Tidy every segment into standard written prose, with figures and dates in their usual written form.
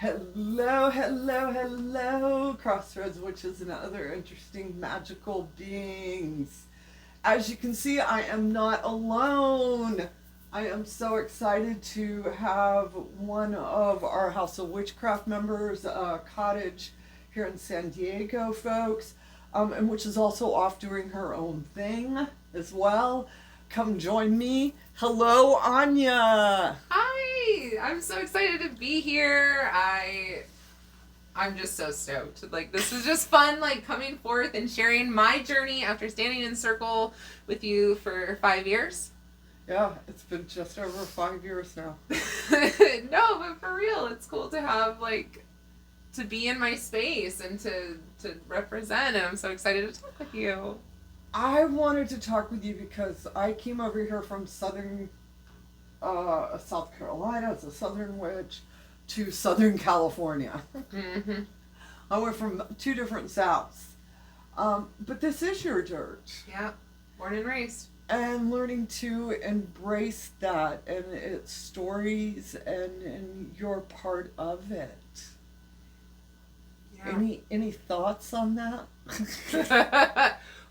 Hello, hello, hello, Crossroads Witches and other interesting magical beings. As you can see, I am not alone. I am so excited to have one of our House of Witchcraft members, Cottage here in San Diego, folks, and which is also off doing her own thing as well. Come join me. Hello, Anya. Hi, I'm so excited to be here. I'm just so stoked. Like, this is just fun, like, coming forth and sharing my journey after standing in circle with you for 5 years. Yeah, it's been just over 5 years now. No, but for real, it's cool to have, like, to be in my space and to represent, and I'm so excited to talk with you. I wanted to talk with you because I came over here from Southern, South Carolina as a Southern witch to Southern California. Mm-hmm. I went from two different Souths. But this is your dirt. Yeah, born and raised. And learning to embrace that and its stories and you're part of it. Yeah. Any thoughts on that?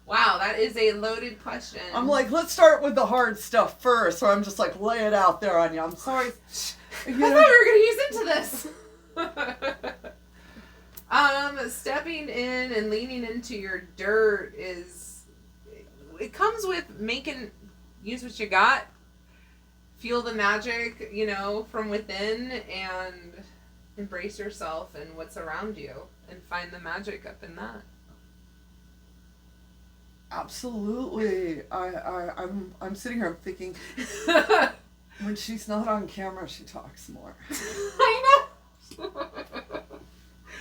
Wow, that is a loaded question. I'm like, let's start with the hard stuff first. So I'm just like, lay it out there on you. I'm sorry. I thought we were going to use into this. Stepping in and leaning into your dirt it comes with use what you got, feel the magic, from within, and embrace yourself and what's around you, and find the magic up in that. Absolutely. I'm sitting here thinking, when she's not on camera, she talks more. I know.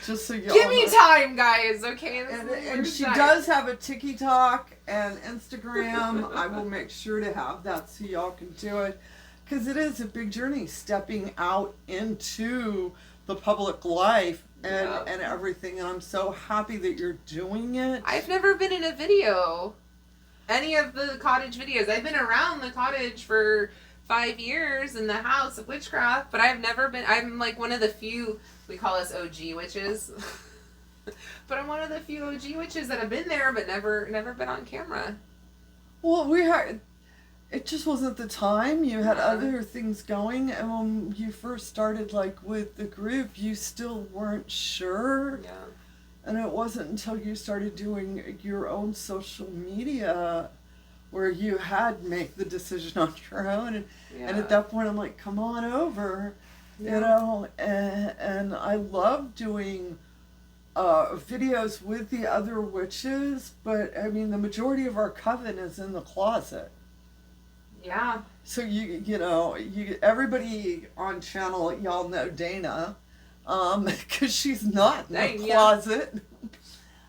Just so you give me time, guys. Okay. And she does have a TikTok and Instagram. I will make sure to have that so y'all can do it, because it is a big journey stepping out into the public life and everything, and I'm so happy that you're doing it. I've never been in a video, any of the cottage videos. I've been around the cottage for 5 years in the House of Witchcraft, but I've never been. I'm like one of the few. We call us OG witches, but I'm one of the few OG witches that have been there, but never been on camera. Well, it just wasn't the time. You had other things going, and when you first started, like, with the group, you still weren't sure. Yeah. And it wasn't until you started doing your own social media where you had to make the decision on your own. And at that point, I'm like, come on over, and I love doing videos with the other witches, but, I mean, the majority of our coven is in the closet. Yeah. So everybody on channel, y'all know Dana, because she's not in the closet.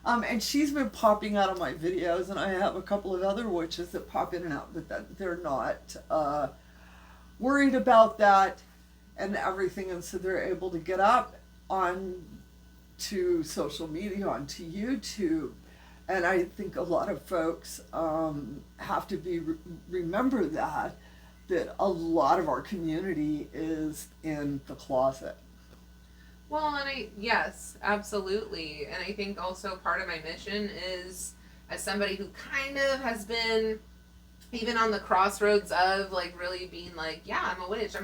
And she's been popping out of my videos, and I have a couple of other witches that pop in and out, but they're not worried about that and everything, and so they're able to get up on to social media, onto YouTube. And I think a lot of folks have to remember that a lot of our community is in the closet. Well, yes, absolutely. And I think also part of my mission is, as somebody who kind of has been even on the crossroads of, like, really being like, yeah, I'm a witch.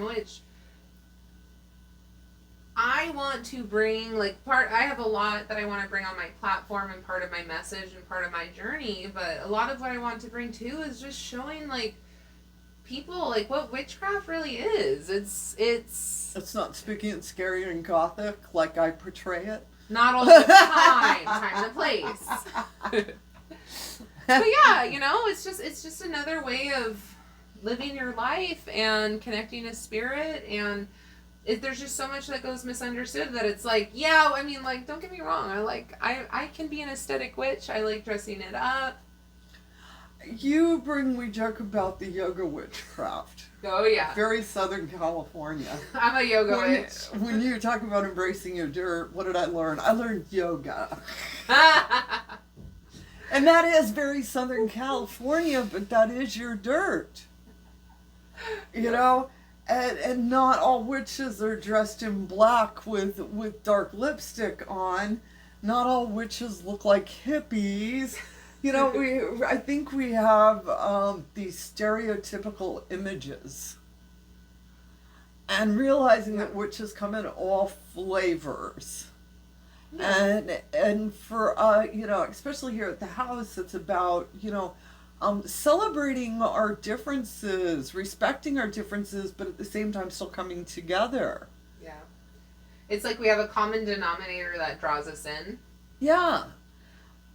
I want to bring, like, I have a lot that I want to bring on my platform and part of my message and part of my journey, but a lot of what I want to bring too is just showing, like, people, like, what witchcraft really is. It's not spooky and scary and gothic like I portray it. Not all the time and place. But yeah, it's just another way of living your life and connecting to spirit, and there's just so much that goes misunderstood that it's like, yeah, I mean, like, don't get me wrong. I can be an aesthetic witch. I like dressing it up. We joke about the yoga witchcraft. Oh, yeah. Very Southern California. I'm a yoga witch. When you talk about embracing your dirt, what did I learn? I learned yoga. And that is very Southern California, but that is your dirt. and not all witches are dressed in black with dark lipstick on. Not all witches look like hippies. You know, I think we have these stereotypical images. And realizing that witches come in all flavors. Yeah. And for, you know, especially here at the house, it's about, you know, celebrating our differences, respecting our differences, but at the same time still coming together. Yeah. It's like we have a common denominator that draws us in. Yeah.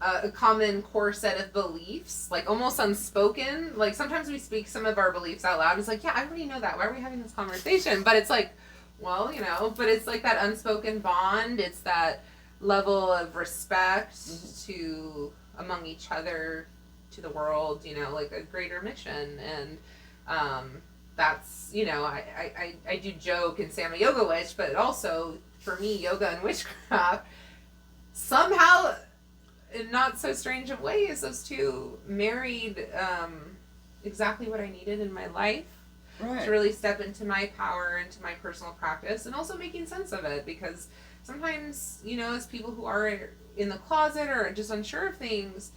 A common core set of beliefs, like almost unspoken. Like sometimes we speak some of our beliefs out loud. It's like, yeah, I already know that. Why are we having this conversation? But it's like, well, you know, but it's like that unspoken bond. It's that level of respect to among each other, to the world, you know, like a greater mission. And that's, you know, I do joke and say I'm a yoga witch, but also for me, yoga and witchcraft somehow, in not so strange of ways, those two married exactly what I needed in my life. Right. To really step into my power, into my personal practice, and also making sense of it, because sometimes, you know, as people who are in the closet or just unsure of things,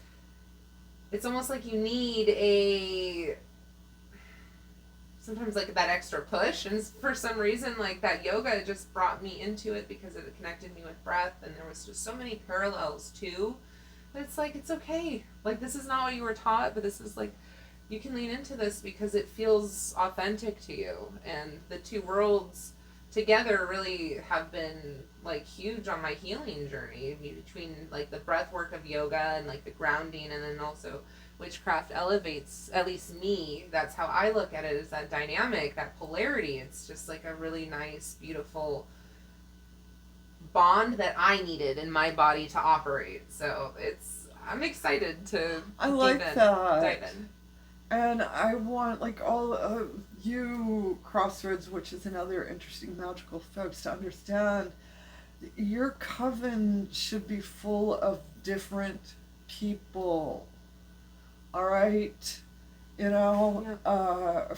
it's almost like you need sometimes like that extra push, and for some reason, like that yoga just brought me into it because it connected me with breath, and there was just so many parallels too. But it's like, it's okay. Like, this is not what you were taught, but this is like, you can lean into this because it feels authentic to you. And the two worlds together really have been, like, huge on my healing journey, between, like, the breath work of yoga and, like, the grounding, and then also witchcraft elevates, at least me, that's how I look at it, is that dynamic, that polarity. It's just, like, a really nice, beautiful bond that I needed in my body to operate. So I'm excited to dive in. And I want, like, all of you Crossroads, which is another interesting magical folks, to understand your coven should be full of different people. All right? You know,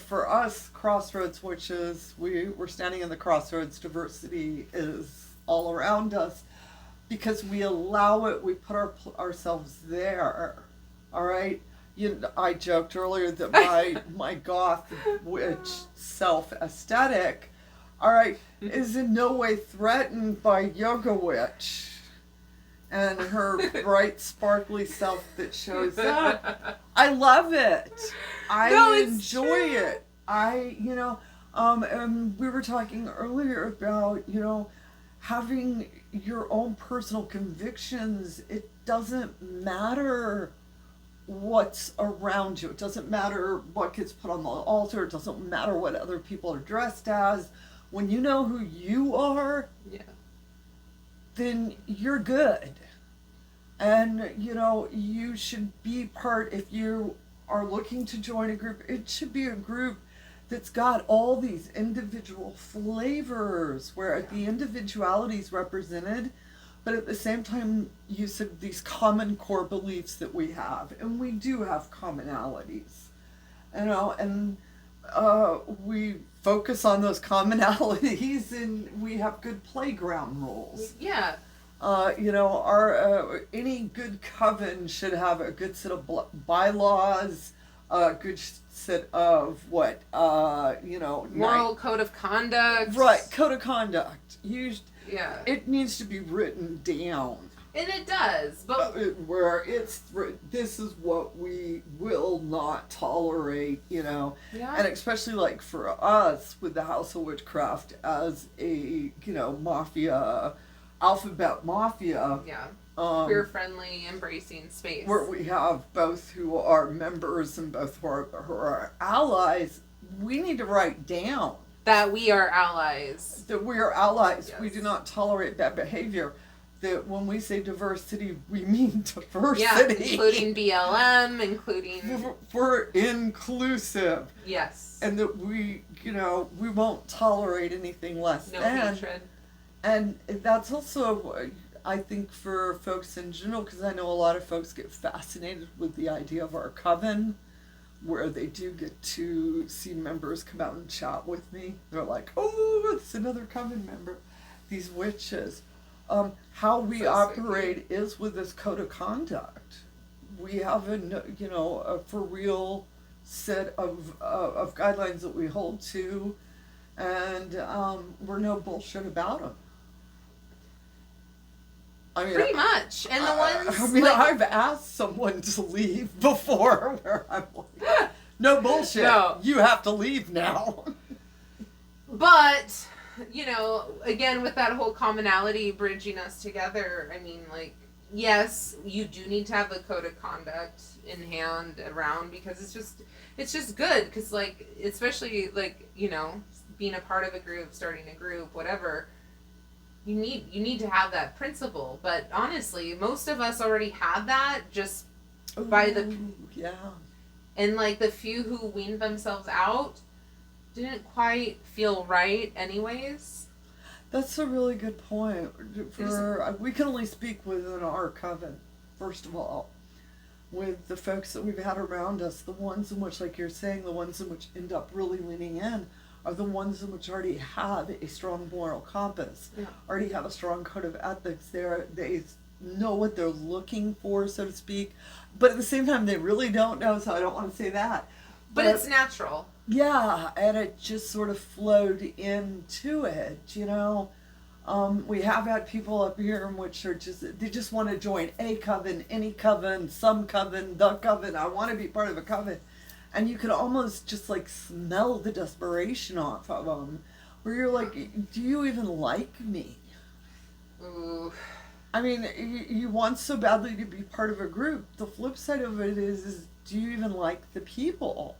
for us Crossroads witches, we're standing in the crossroads. Diversity is all around us because we allow it. We put ourselves there. All right. I joked earlier that my goth witch self aesthetic, all right, is in no way threatened by yoga witch and her bright sparkly self that shows up. I love it. I enjoy it. And we were talking earlier about, you know, having your own personal convictions. It doesn't matter what's around you. It doesn't matter what gets put on the altar. It doesn't matter what other people are dressed as. When you know who you are, then you're good. And, you know, you should be part, if you are looking to join a group, it should be a group that's got all these individual flavors where the individuality is represented, but at the same time, you said these common core beliefs that we have, and we do have commonalities, you know, and we focus on those commonalities, and we have good playground rules. Yeah. You know, our any good coven should have a good set of bylaws, a good set of moral code of conduct. Right, code of conduct. It needs to be written down. And it does, but where this is what we will not tolerate, you know. Yeah. And especially like for us with the House of Witchcraft as a, you know, mafia, alphabet mafia. Yeah. Queer-friendly, embracing space. Where we have both who are members and both who are allies, we need to write down that we are allies. That we are allies. Yes. We do not tolerate bad behavior. That when we say diversity, we mean diversity. Yeah, including BLM, including... We're inclusive. Yes. And that we, you know, we won't tolerate anything less than. No hatred. And that's also, I think, for folks in general, because I know a lot of folks get fascinated with the idea of our coven, where they do get to see members come out and chat with me. They're like, oh, it's another coven member. These witches. How we operate is with this code of conduct. We have a for real set of guidelines that we hold to, and we're no bullshit about them. I mean, pretty much. And the ones... I mean, I've asked someone to leave before where I'm like, no bullshit. No. You have to leave now. But, again, with that whole commonality bridging us together, I mean, like, yes, you do need to have the code of conduct in hand around, because it's just good. Because, like, especially, like, being a part of a group, starting a group, whatever... You need to have that principle, but honestly, most of us already have that just by the yeah. And like the few who weaned themselves out didn't quite feel right, anyways. That's a really good point. We can only speak within our coven, first of all, with the folks that we've had around us. The ones in which, like you're saying, the ones in which end up really leaning in are the ones in which already have a strong moral compass, already have a strong code of ethics. They know what they're looking for, so to speak, but at the same time, they really don't know, so I don't want to say that. But it's natural. Yeah, and it just sort of flowed into it, We have had people up here in which they just want to join a coven, any coven, some coven, the coven. I want to be part of a coven. And you could almost just like smell the desperation off of them, where you're like, do you even like me? Ooh. I mean, you want so badly to be part of a group. The flip side of it is do you even like the people?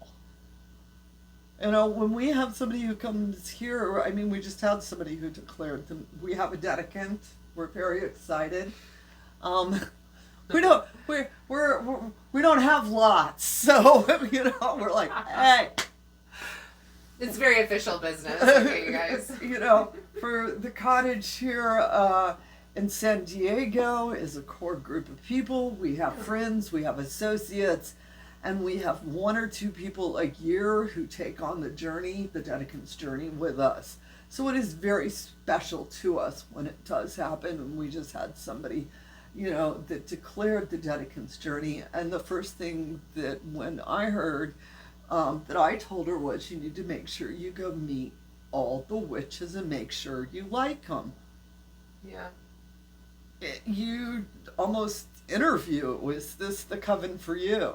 When we have somebody who comes here, I mean, we just had somebody who declared them. We have a dedicant. We're very excited. We don't have lots, so we're like, hey. It's very official business, okay, you guys. For the cottage here in San Diego is a core group of people. We have friends, we have associates, and we have one or two people a year who take on the dedicant's journey with us. So it is very special to us when it does happen, and we just had somebody that declared the dedicant's journey. And the first thing that when I heard that I told her was, you need to make sure you go meet all the witches and make sure you like them. Yeah. You almost interview, was this the coven for you?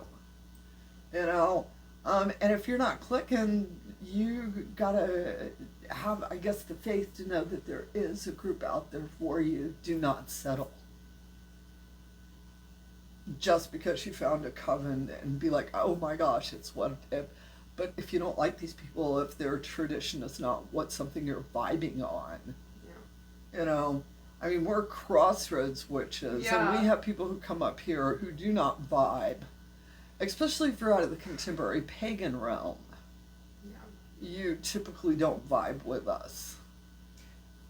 And if you're not clicking, you gotta have, I guess, the faith to know that there is a group out there for you. Do not settle. Just because you found a coven and be like, oh my gosh, it's what if. But if you don't like these people, if their tradition is not something you're vibing on, I mean, we're Crossroads witches, and we have people who come up here who do not vibe, especially if you're out of the contemporary pagan realm. Yeah. You typically don't vibe with us.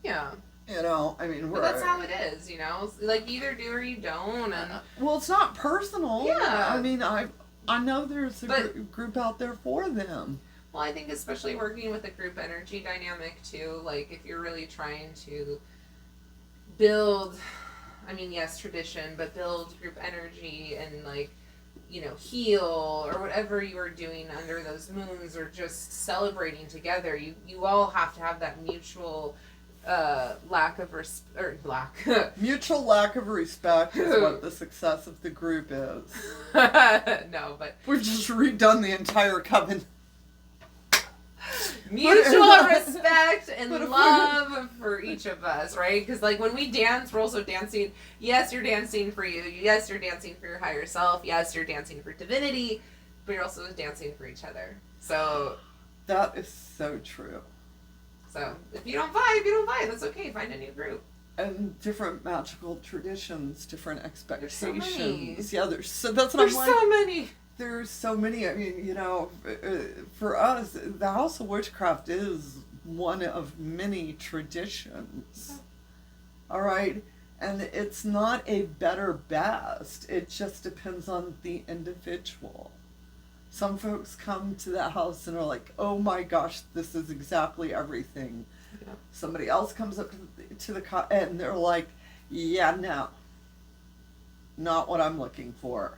Yeah. I mean, but that's how it is, like either do or you don't. And well, it's not personal. Yeah. I mean, I know there's a group out there for them. Well, I think especially working with a group energy dynamic too, like if you're really trying to build, I mean, yes, tradition, but build group energy and like, heal or whatever you are doing under those moons, or just celebrating together, you all have to have that mutual mutual lack of respect is what the success of the group is. No, but we've just redone the entire coven. Mutual respect and love for each of us, right? Because like when we dance, we're also dancing. Yes, you're dancing for you. Yes, you're dancing for your higher self. Yes, you're dancing for divinity, but you're also dancing for each other. So that is so true. So if you don't vibe, you don't vibe. That's okay. Find a new group. And different magical traditions, different expectations. There's so many. Yeah, there's so many. There's so many. I mean, for us, the House of Witchcraft is one of many traditions. All right? And it's not a better best. It just depends on the individual. Some folks come to that house and are like, oh my gosh, this is exactly everything. Yeah. Somebody else comes up to the and they're like, yeah, no, not what I'm looking for.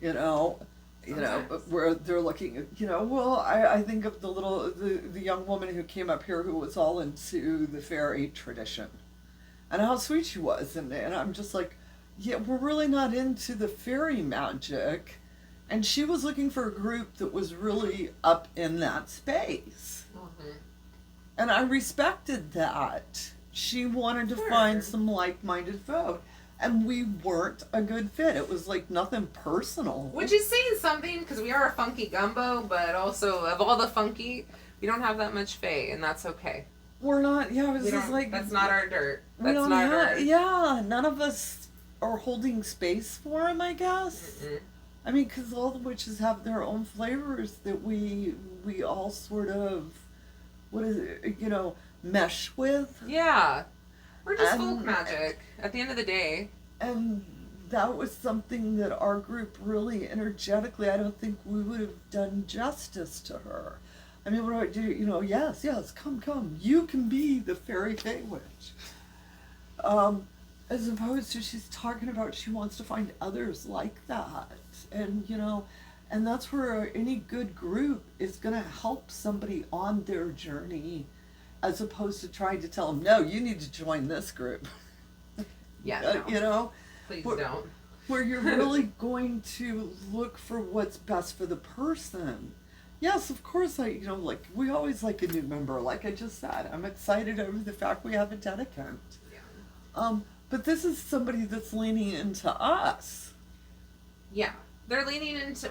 Where they're looking at, well, I think of the young woman who came up here who was all into the fairy tradition and how sweet she was. And I'm just like, yeah, we're really not into the fairy magic. And she was looking for a group that was really up in that space. Mm-hmm. And I respected that. She wanted to find some like-minded folk. And we weren't a good fit. It was like nothing personal. Which is saying something, because we are a funky gumbo, but also of all the funky, we don't have that much fae, and that's okay. We're not, that's not our dirt. That's not our... Yeah, none of us are holding space for him, I guess. Mm-mm. I mean, because all the witches have their own flavors that we all sort of, mesh with. Yeah. We're just folk magic at the end of the day. And that was something that our group really energetically, I don't think we would have done justice to her. I mean, what do I do? Yes, come. You can be the fairy fae witch. As opposed to she's talking about she wants to find others like that. And, and that's where any good group is going to help somebody on their journey, as opposed to trying to tell them, no, you need to join this group. Yeah, no. Please don't. Where you're really going to look for what's best for the person. Yes, of course, we always like a new member, like I just said. I'm excited over the fact we have a dedicant. Yeah. But this is somebody that's leaning into us. Yeah. They're leaning into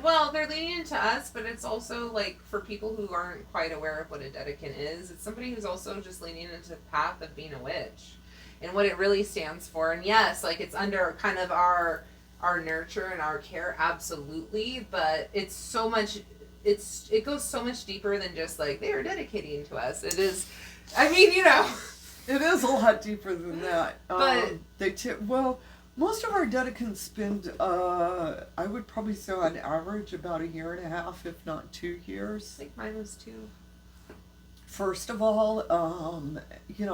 us, but it's also like for people who aren't quite aware of what a dedicant is, it's somebody who's also just leaning into the path of being a witch and what it really stands for. And yes, like it's under kind of our nurture and our care, absolutely, but it goes so much deeper than just like they are dedicating to us. It is, it is a lot deeper than that. But most of our dedicants spend, I would probably say on average about 1.5 years, if not 2 years. I think mine was 2. First of all,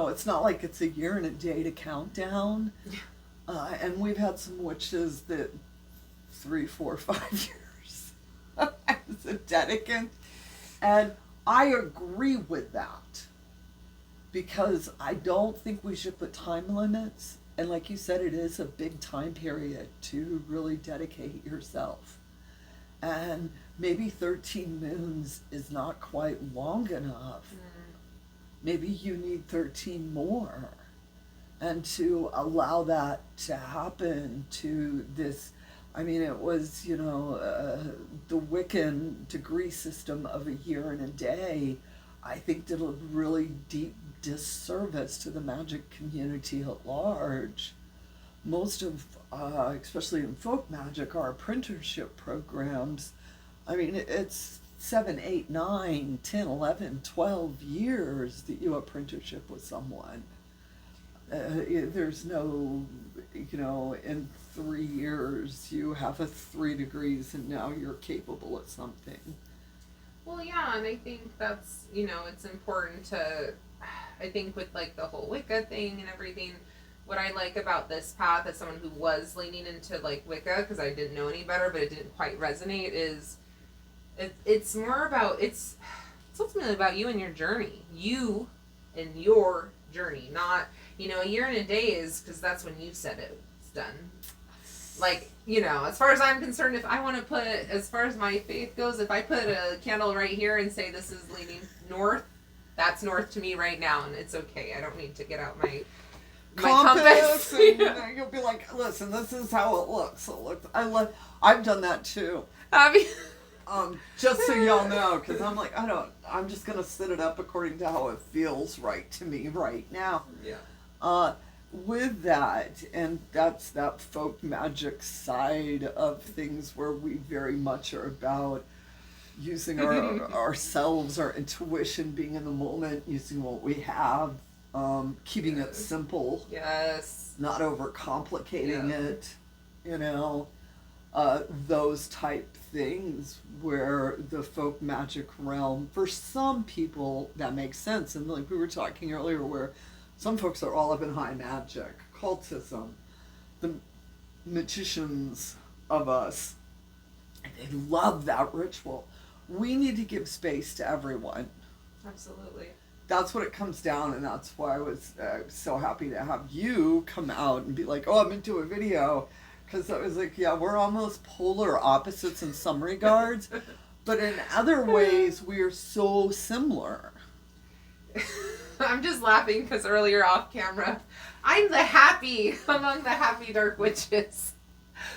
it's not like it's a year and a day to count down. And we've had some witches that 3, 4, 5 years as a dedicant. And I agree with that. Because I don't think we should put time limits. And like you said, it is a big time period to really dedicate yourself. And maybe 13 moons is not quite long enough. Mm. Maybe you need 13 more. And to allow that to happen to this, it was, the Wiccan degree system of 1 year and a day, I think did a really deep disservice to the magic community at large. Most of, especially in folk magic, our apprenticeship programs, it's 7, 8, 9, 10, 11, 12 years that you apprenticeship with someone. There's no, in 3 years you have 3 degrees and now you're capable of something. Well, yeah, and I think that's, it's important to, I think with like the whole Wicca thing and everything, what I like about this path as someone who was leaning into like Wicca, because I didn't know any better, but it didn't quite resonate, is it's more about, it's ultimately about you and your journey. You and your journey, not, 1 year and a day is, because that's when you said it's done. Like, as far as I'm concerned, if I want to put, as far as my faith goes, if I put a candle right here and say this is leading north, that's north to me right now, and it's okay. I don't need to get out my compass. And you'll be like, listen, this is how it looks. I've done that too. Just so y'all know, because I'm like, I'm just going to set it up according to how it feels right to me right now. Yeah. With that, and that's that folk magic side of things where we very much are about using ourselves, our intuition, being in the moment, using what we have, keeping it simple. Yes. Not overcomplicating it, those type things where the folk magic realm, for some people that makes sense. And like we were talking earlier, where some folks are all up in high magic, cultism, the magicians of us, they love that ritual. We need to give space to everyone. Absolutely. That's what it comes down, and that's why I was so happy to have you come out and be like, oh, I'm into a video. Because I was like, yeah, we're almost polar opposites in some regards, but in other ways, we are so similar. I'm just laughing because earlier off camera, I'm the happy among the happy dark witches.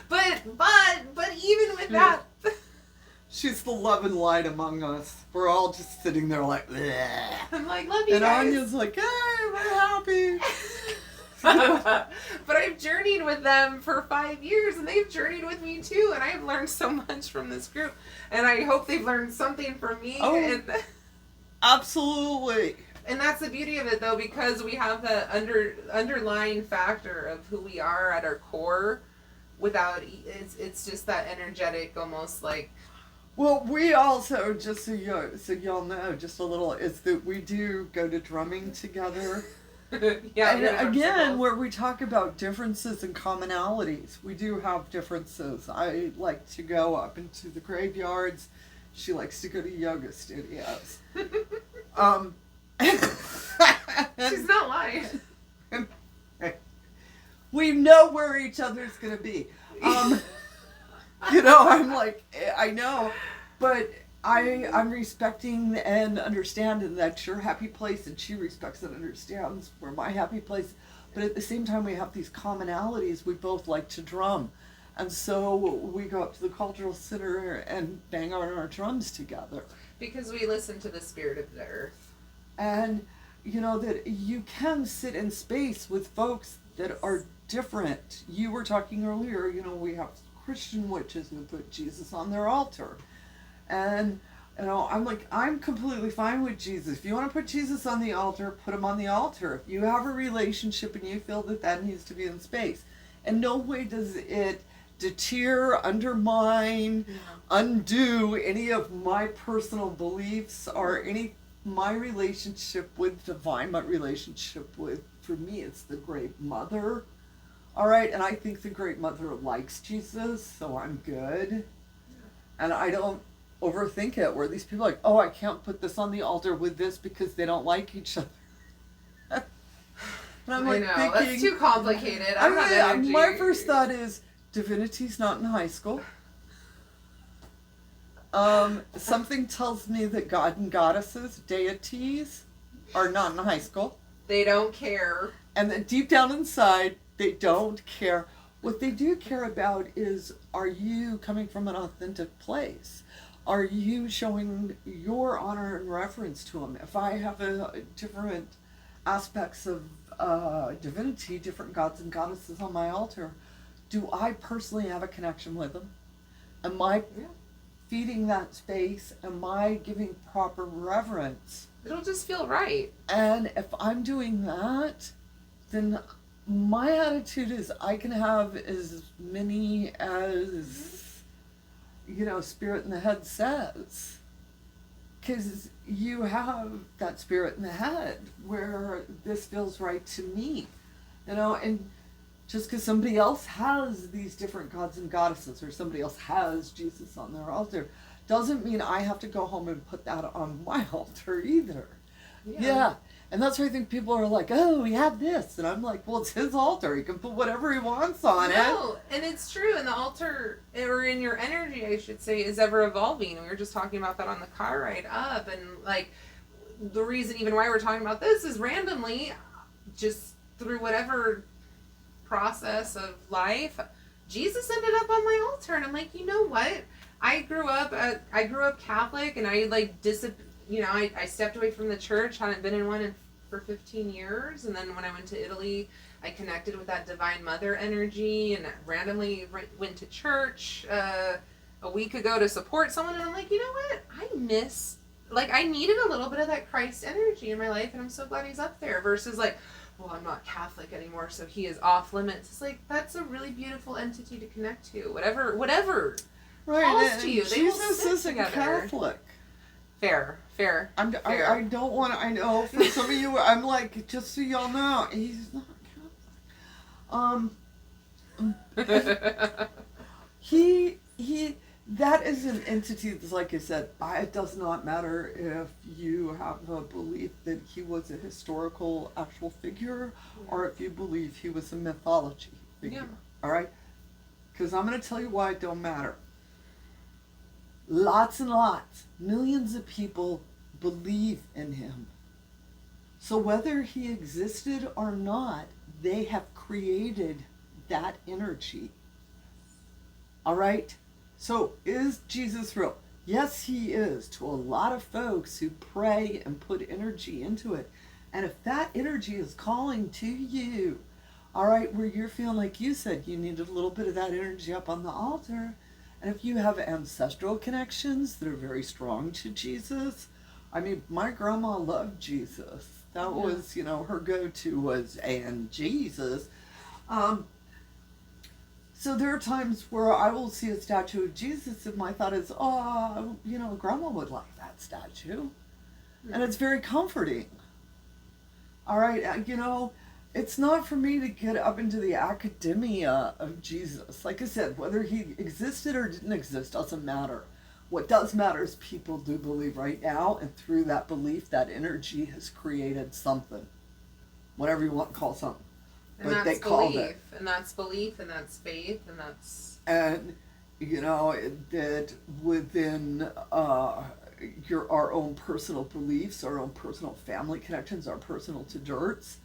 But even with that... She's the love and light among us. We're all just sitting there like, bleh. I'm like, love you and guys. And Anya's like, hey, we're happy. But I've journeyed with them for 5 years, and they've journeyed with me too, and I've learned so much from this group, and I hope they've learned something from me. Oh, and absolutely. And that's the beauty of it, though, because we have the underlying factor of who we are at our core. Without it's just that energetic, almost like. Well, we also, just so y'all know, just a little, is that we do go to drumming together. Yeah, and again, where we talk about differences and commonalities, we do have differences. I like to go up into the graveyards. She likes to go to yoga studios. She's not lying. We know where each other's gonna be. You know, I'm like, I know, but I'm respecting and understanding that's your happy place, and she respects and understands where my happy place. But at the same time, we have these commonalities. We both like to drum, and so we go up to the cultural center and bang on our drums together. Because we listen to the spirit of the earth. And you know that you can sit in space with folks that are different. You were talking earlier, you know, we have Christian witches who put Jesus on their altar. And, you know, I'm like, I'm completely fine with Jesus. If you want to put Jesus on the altar, put him on the altar. If you have a relationship and you feel that that needs to be in space. In no way does it deter, undermine, undo any of my personal beliefs or my relationship with divine, my relationship with, for me, it's the Great Mother. All right, and I think the Great Mother likes Jesus, so I'm good. And I don't overthink it, where these people are like, oh, I can't put this on the altar with this because they don't like each other. And I'm like, I know, that's too complicated. My first thought is, Divinity's not in high school. Something tells me that God and goddesses, deities, are not in high school. They don't care. And then deep down inside, they don't care. What they do care about is, are you coming from an authentic place? Are you showing your honor and reverence to them? If I have different aspects of divinity, different gods and goddesses on my altar, do I personally have a connection with them? Am I feeding that space? Am I giving proper reverence? It'll just feel right. And if I'm doing that, then my attitude is I can have as many as, you know, Spirit in the Head says. Because you have that Spirit in the Head where this feels right to me. You know, and just because somebody else has these different gods and goddesses, or somebody else has Jesus on their altar, doesn't mean I have to go home and put that on my altar either. Yeah. And that's why I think people are like, oh, we have this. And I'm like, well, it's his altar. He can put whatever he wants on it. No, and it's true. And the altar, or in your energy, I should say, is ever evolving. We were just talking about that on the car ride up. And, like, the reason even why we're talking about this is randomly, just through whatever process of life, Jesus ended up on my altar. And I'm like, you know what? I grew up Catholic, and I, like, I stepped away from the church, hadn't been in one for 15 years, and then when I went to Italy, I connected with that Divine Mother energy, and randomly went to church a week ago to support someone, and I'm like, you know what? I needed a little bit of that Christ energy in my life, and I'm so glad he's up there, versus like, well, I'm not Catholic anymore, so he is off limits. It's like, that's a really beautiful entity to connect to. Whatever right, calls to you, they will Jesus sit isn't together. Catholic. Fair. I don't want to, I know for some of you, I'm like, just so y'all know, he's not Catholic. He, that is an entity that's, like I said, it does not matter if you have a belief that he was a historical actual figure or if you believe he was a mythology figure. Yeah. All right? Because I'm going to tell you why it don't matter. Lots and lots, millions of people believe in him. So whether he existed or not, they have created that energy. All right? So is Jesus real? Yes, he is to a lot of folks who pray and put energy into it. And if that energy is calling to you, all right, where you're feeling like you said you needed a little bit of that energy up on the altar, and if you have ancestral connections that are very strong to Jesus, I mean, my grandma loved Jesus. That was, her go-to was, and Jesus. So there are times where I will see a statue of Jesus and my thought is, grandma would like that statue. Mm-hmm. And it's very comforting. All right, it's not for me to get up into the academia of Jesus. Like I said, whether he existed or didn't exist doesn't matter. What does matter is people do believe right now, and through that belief, that energy has created something. Whatever you want to call something. And but that's belief, and that's belief, and that's faith, and that's... And, that within our own personal beliefs, our own personal family connections, our personal to dirts,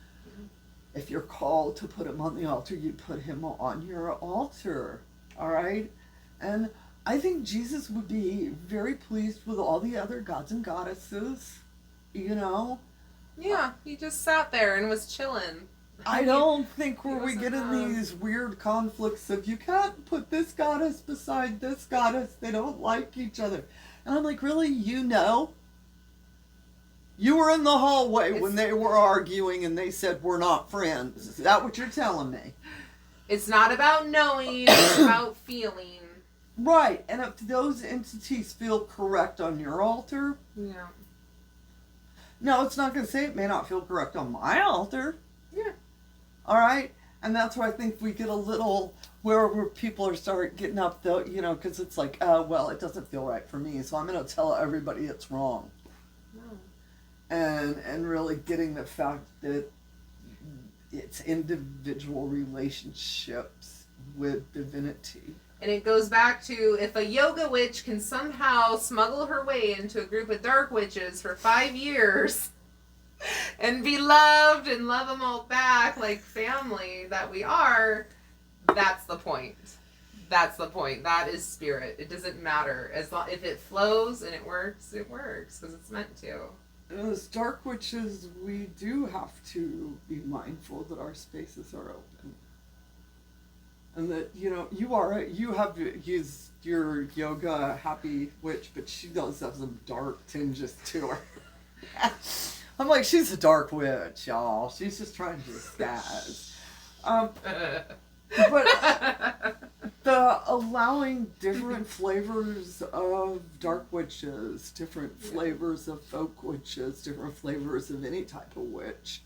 if you're called to put him on the altar, you put him on your altar, all right? And I think Jesus would be very pleased with all the other gods and goddesses, Yeah, he just sat there and was chilling. I don't think where we get in these weird conflicts of you can't put this goddess beside this goddess, they don't like each other. And I'm like, really, You were in the hallway when they were arguing and they said, we're not friends. Is that what you're telling me? It's not about knowing, it's about feeling. Right, and if those entities feel correct on your altar... Yeah. No, it's not going to say it may not feel correct on my altar. Yeah. All right? And that's where I think we get a little... Where people are start getting up, though, because it's like, it doesn't feel right for me, so I'm going to tell everybody it's wrong. No. And really getting the fact that it's individual relationships with divinity. And it goes back to, if a yoga witch can somehow smuggle her way into a group of dark witches for 5 years and be loved and love them all back like family that we are, that's the point. That's the point. That is spirit. It doesn't matter. As long if it flows and it works because it's meant to. As dark witches, we do have to be mindful that our spaces are open. And that, you have used your yoga happy witch, but she does have some dark tinges to her. I'm like, she's a dark witch, y'all. She's just trying to spaz. But the allowing different flavors of dark witches, different flavors of folk witches, different flavors of any type of witch,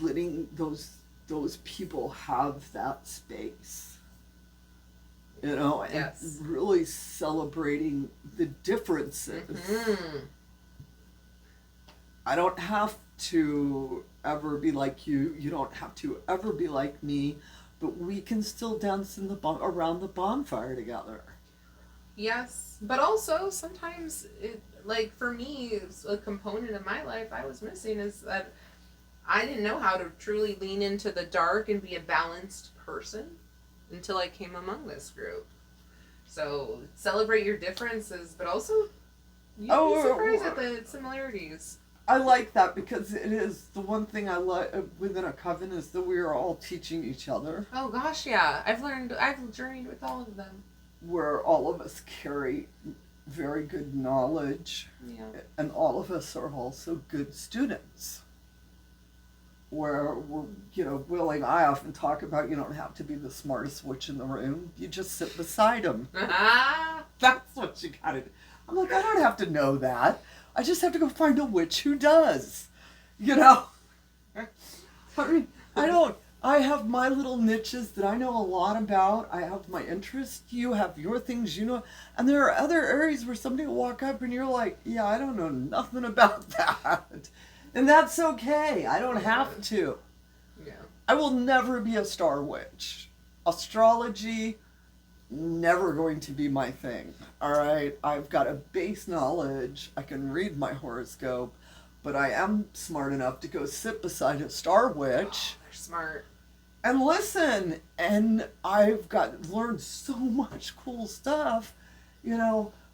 letting those people have that space, and yes. really celebrating the differences. Mm-hmm. I don't have to ever be like you. You don't have to ever be like me. But we can still dance in around the bonfire together. Yes, but also sometimes, for me, a component of my life I was missing is that I didn't know how to truly lean into the dark and be a balanced person until I came among this group. So celebrate your differences, but also you'd be surprised at the similarities. I like that because it is the one thing I like within a coven is that we are all teaching each other. Oh gosh, yeah. I've journeyed with all of them. Where all of us carry very good knowledge. Yeah. And all of us are also good students. where Will and I often talk about you don't have to be the smartest witch in the room. You just sit beside them. That's what you gotta do. I'm like, I don't have to know that. I just have to go find a witch who does. I mean, I have my little niches that I know a lot about. I have my interests. You have your things, And there are other areas where somebody will walk up and you're like, yeah, I don't know nothing about that. And that's okay. I don't have to. Yeah. I will never be a star witch. Astrology, never going to be my thing. All right? I've got a base knowledge. I can read my horoscope. But I am smart enough to go sit beside a star witch. They're smart. And listen. And I've learned so much cool stuff,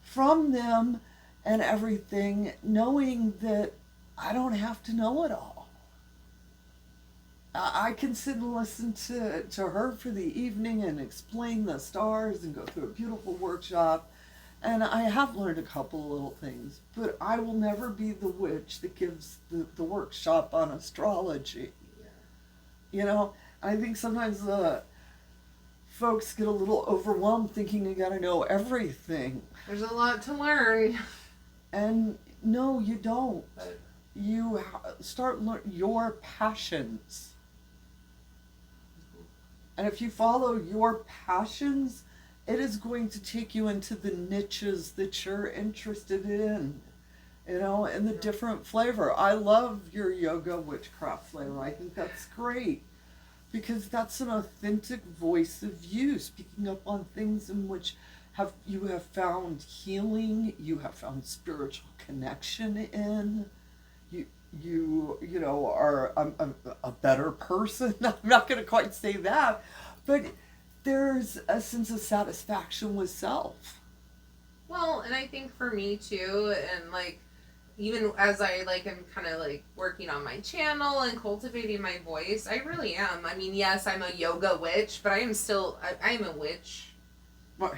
from them and everything, knowing that I don't have to know it all. I can sit and listen to her for the evening and explain the stars and go through a beautiful workshop. And I have learned a couple of little things, but I will never be the witch that gives the workshop on astrology. Yeah. I think sometimes folks get a little overwhelmed thinking you gotta know everything. There's a lot to learn. And no, you don't. You start learning your passions. And if you follow your passions, it is going to take you into the niches that you're interested in, and the different flavor. I love your yoga witchcraft flavor. I think that's great because that's an authentic voice of you, speaking up on things in which you have found healing, you have found spiritual connection in. You are a better person. I'm not going to quite say that, but there's a sense of satisfaction with self. Well, and I think for me too, and even as I am kind of working on my channel and cultivating my voice, I really am. I mean, yes, I'm a yoga witch, but I am still, I'm a witch. What?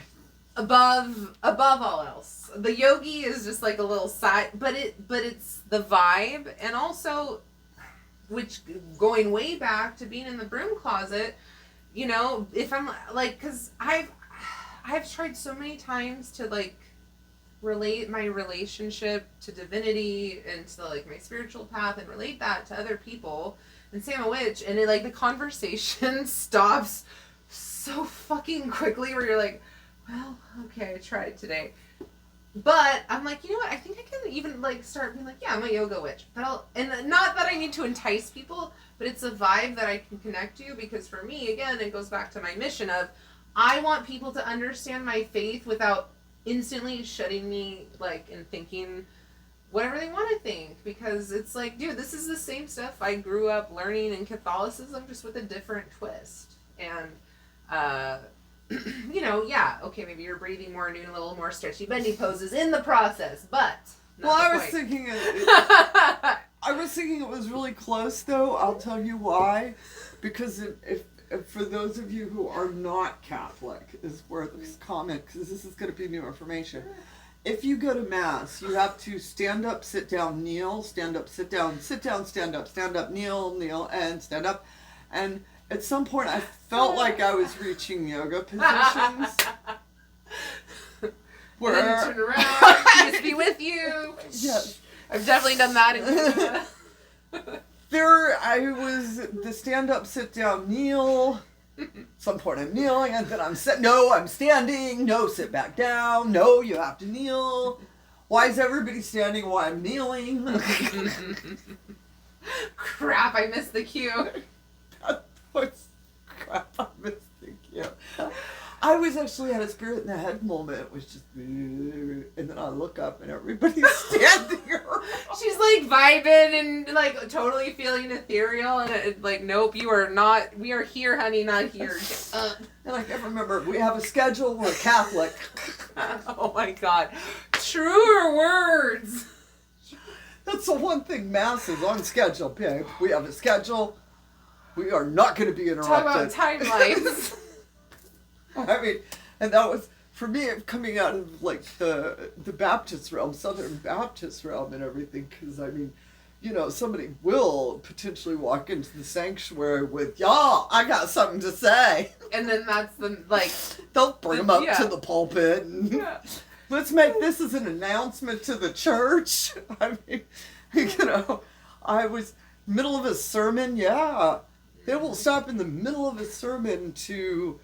Above all else. The yogi is just a little side, but it's the vibe, and also, which going way back to being in the broom closet, if I'm because I've tried so many times to relate my relationship to divinity and to my spiritual path and relate that to other people and say I'm a witch, and the conversation stops so fucking quickly where you're like, well, okay, I tried today. But I'm like, you know what? I think I can even start being yeah, I'm a yoga witch. And not that I need to entice people, but it's a vibe that I can connect to, because for me, again, it goes back to my mission of I want people to understand my faith without instantly shutting me and thinking whatever they want to think, because it's dude, this is the same stuff I grew up learning in Catholicism, just with a different twist. And yeah, okay, maybe you're breathing more and doing a little more stretchy bendy poses in the process, but I was thinking it was really close, though. I'll tell you why. Because if for those of you who are not Catholic, is where this comment, because this is going to be new information. If you go to Mass, you have to stand up, sit down, kneel, stand up, sit down, stand up, kneel, and stand up. And at some point, I felt like I was reaching yoga positions. Where and then turn around, peace be with you. Yes. I've definitely done that. I was the stand up, sit down, kneel. At some point I'm kneeling, and then I'm standing. No, sit back down. No, you have to kneel. Why is everybody standing while I'm kneeling? Crap, I missed the cue. Crap, I missed the cue. I was actually had a spirit in the head moment. It was just, and then I look up and everybody's standing around. She's vibing and totally feeling ethereal, and it's nope, you are not. We are here, honey, not here. And I can't remember. We have a schedule. We're Catholic. Oh my God, truer words. That's the one thing Mass is on schedule, babe. We have a schedule. We are not going to be interrupted. Talk about timelines. I mean, and that was, for me, coming out of the Baptist realm, Southern Baptist realm and everything, because I mean, somebody will potentially walk into the sanctuary with, y'all, I got something to say. And then that's the, like... They'll bring them up to the pulpit and let's make this as an announcement to the church. I mean, I was middle of a sermon, They will stop in the middle of a sermon to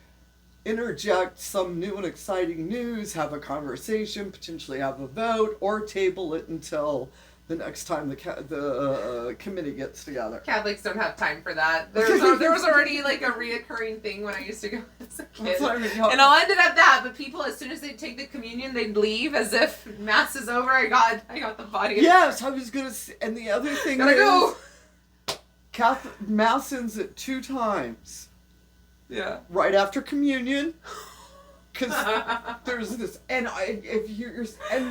interject some new and exciting news, have a conversation, potentially have a vote, or table it until the next time the committee gets together. Catholics don't have time for that. There was already like a reoccurring thing when I used to go as a kid. And I'll end it at that, but people, as soon as they take the communion, they'd leave as if Mass is over. I got the body. Yes, I was going to say, and the other thing Gotta go. Catholic Mass ends at 2 times. Yeah. Right after communion. Because there's this, and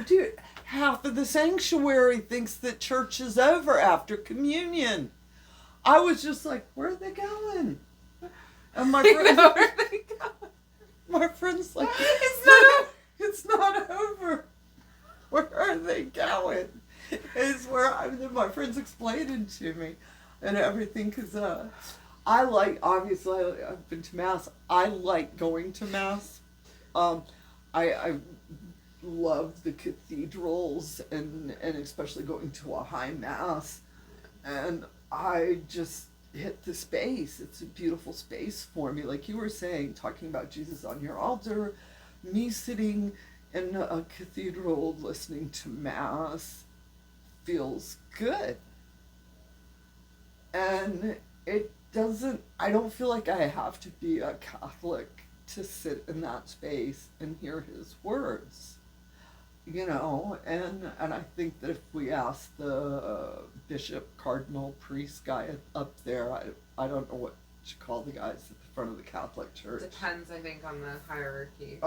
dude, half of the sanctuary thinks that church is over after communion. I was just like, where are they going? And my friend's like, it's not over. Where are they going? Is where my friend's explaining to me and everything, because obviously I've been to Mass. I like going to Mass. I love the cathedrals and especially going to a high Mass, and I just hit the space. It's a beautiful space for me. Like you were saying, talking about Jesus on your altar, me sitting in a cathedral listening to Mass feels good. And I don't feel like I have to be a Catholic to sit in that space and hear his words, and I think that if we ask the bishop, cardinal, priest guy up there, I don't know what you call the guys at the front of the Catholic Church. Depends, I think, on the hierarchy.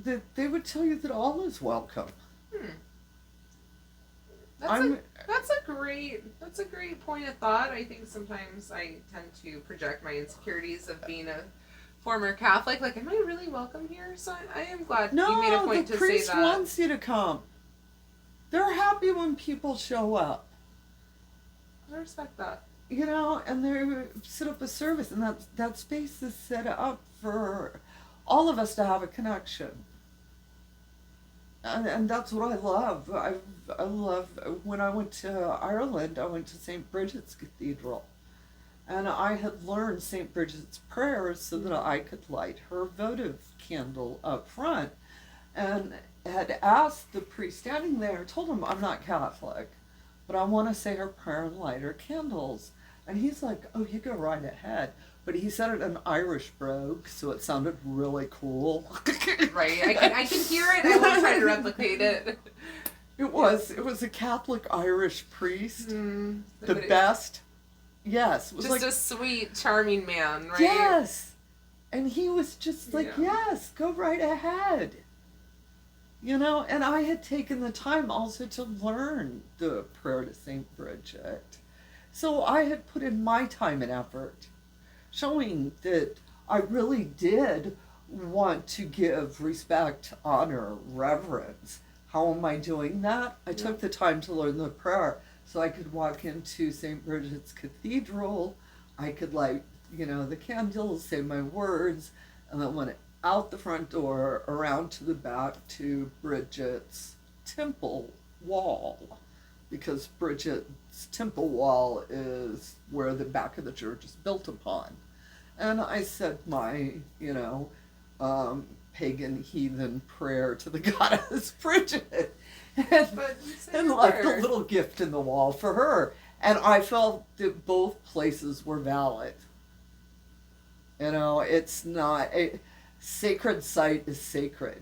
That they would tell you that all is welcome. That's a great point of thought. I think sometimes I tend to project my insecurities of being a former Catholic. Like, am I really welcome here? So I am glad you made a point to say that. No, the priest wants you to come. They're happy when people show up. I respect that. And they set up a service, and that space is set up for all of us to have a connection. And that's what I love. I love, when I went to Ireland, I went to St. Bridget's Cathedral. And I had learned St. Bridget's prayers so that I could light her votive candle up front. And had asked the priest standing there, told him I'm not Catholic, but I want to say her prayer and light her candles. And he's like, oh, you go right ahead. But he said it in Irish brogue, so it sounded really cool. Right, I can hear it. I won't try to replicate it. It was a Catholic Irish priest, the best. Yes, it was just like a sweet, charming man, right? Yes, and he was just like, yes, go right ahead. And I had taken the time also to learn the prayer to St. Bridget, so I had put in my time and effort, showing that I really did want to give respect, honor, reverence. How am I doing that? I took the time to learn the prayer so I could walk into St. Bridget's Cathedral. I could light, the candles, say my words, and then went out the front door, around to the back to Bridget's temple wall, because Bridget's temple wall is where the back of the church is built upon. And I said my, pagan heathen prayer to the goddess Bridget, and left a little gift in the wall for her. And I felt that both places were valid. It's not a sacred site is sacred.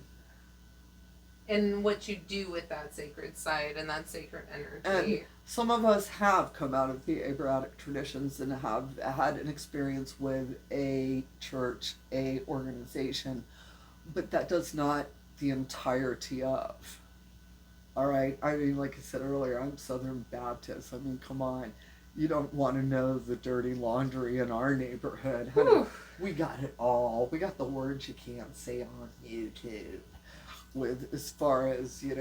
And what you do with that sacred site and that sacred energy. And some of us have come out of the Abrahamic traditions and have had an experience with a church, a organization, but that does not the entirety of. All right? I mean, like I said earlier, I'm Southern Baptist. I mean, come on. You don't want to know the dirty laundry in our neighborhood. Honey, we got it all. We got the words you can't say on YouTube. With as far as, who's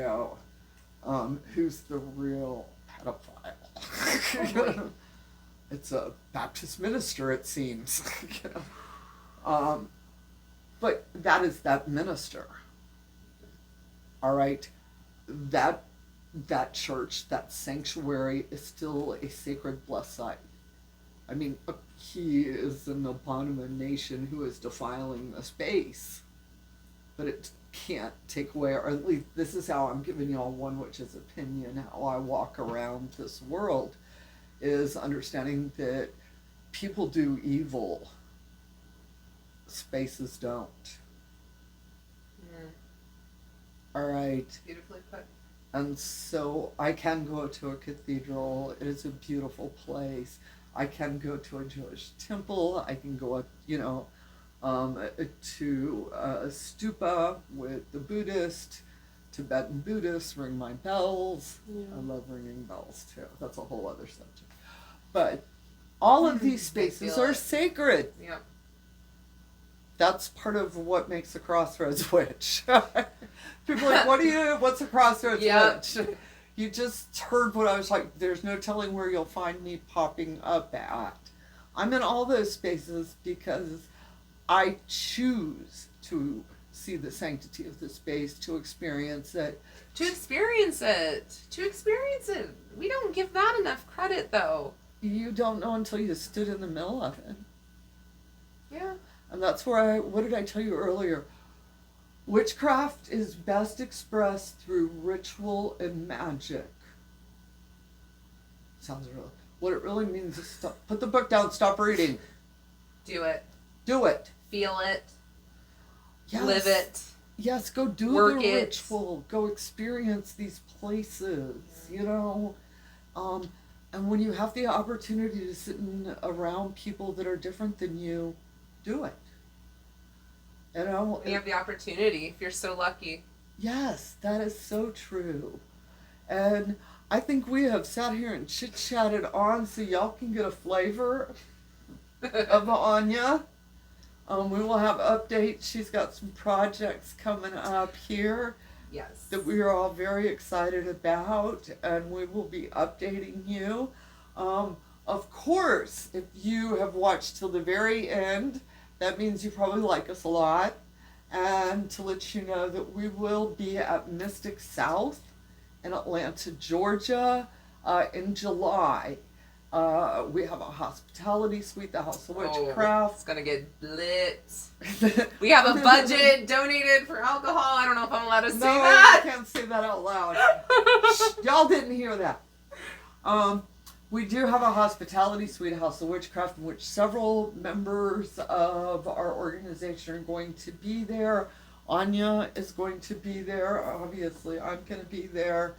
the real pedophile. It's a Baptist minister, it seems. But that is that minister. All right, that church, that sanctuary is still a sacred blessed site. I mean, he is an abomination who is defiling the space, but it can't take away, or at least this is how I'm giving y'all one witch's opinion, how I walk around this world, is understanding that people do evil, spaces don't. All right. Beautifully put. And so I can go to a cathedral. It is a beautiful place. I can go to a Jewish temple. I can go, to a stupa with the Buddhist, Tibetan Buddhists, ring my bells. Yeah. I love ringing bells too. That's a whole other subject. But all of these spaces are sacred. Yep. That's part of what makes a Crossroads witch. People are like, what's a Crossroads witch? You just heard what I was like, there's no telling where you'll find me popping up at. I'm in all those spaces because I choose to see the sanctity of the space, to experience it. To experience it. We don't give that enough credit, though. You don't know until you stood in the middle of it. Yeah. And that's where what did I tell you earlier? Witchcraft is best expressed through ritual and magic. Sounds real. What it really means is put the book down, stop reading. Do it. Do it. Feel it. Yes. Live it. Yes, go do the ritual. Go experience these places, And when you have the opportunity to sit around people that are different than you, do it. You have the opportunity if you're so lucky. Yes, that is so true. And I think we have sat here and chit-chatted on so y'all can get a flavor of Anya. We will have updates. She's got some projects coming up here. Yes. That we are all very excited about, and we will be updating you. Of course, if you have watched till the very end, that means you probably like us a lot. And to let you know that we will be at Mystic South in Atlanta, Georgia, in July. We have a hospitality suite, the House of Witchcraft. It's going to get lit. We have a budget donated for alcohol. I don't know if I'm allowed to say that. No, I can't say that out loud. Y'all didn't hear that. We do have a hospitality suite, House of Witchcraft, in which several members of our organization are going to be there. Anya is going to be there. Obviously, I'm going to be there.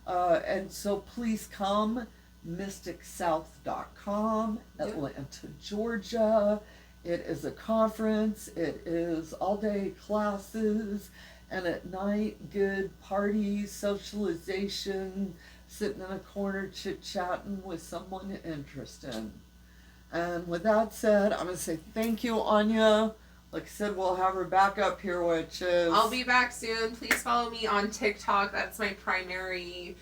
And so please come. MysticSouth.com, Atlanta, Georgia. It is a conference. It is all-day classes. And at night, good parties, socialization, sitting in a corner chit-chatting with someone interested. And with that said, I'm going to say thank you, Anya. Like I said, we'll have her back up here, which is... I'll be back soon. Please follow me on TikTok. That's my primary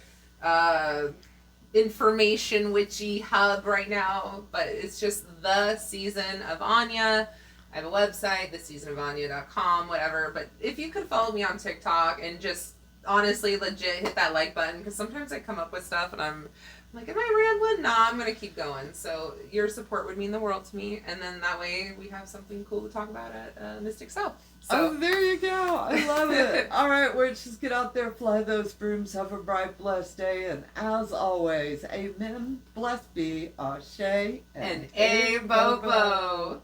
information witchy hub right now. But it's just The Season of Anya. I have a website, theseasonofanya.com, whatever. But if you could follow me on TikTok and just honestly, legit hit that like button, because sometimes I come up with stuff and I'm like, am I rambling? Nah, I'm going to keep going. So your support would mean the world to me, and then that way we have something cool to talk about at Mystic South. So. Oh, there you go. I love it. All right, witches, get out there, fly those brooms, have a bright, blessed day, and as always, amen, blessed be, ashe, and a bobo.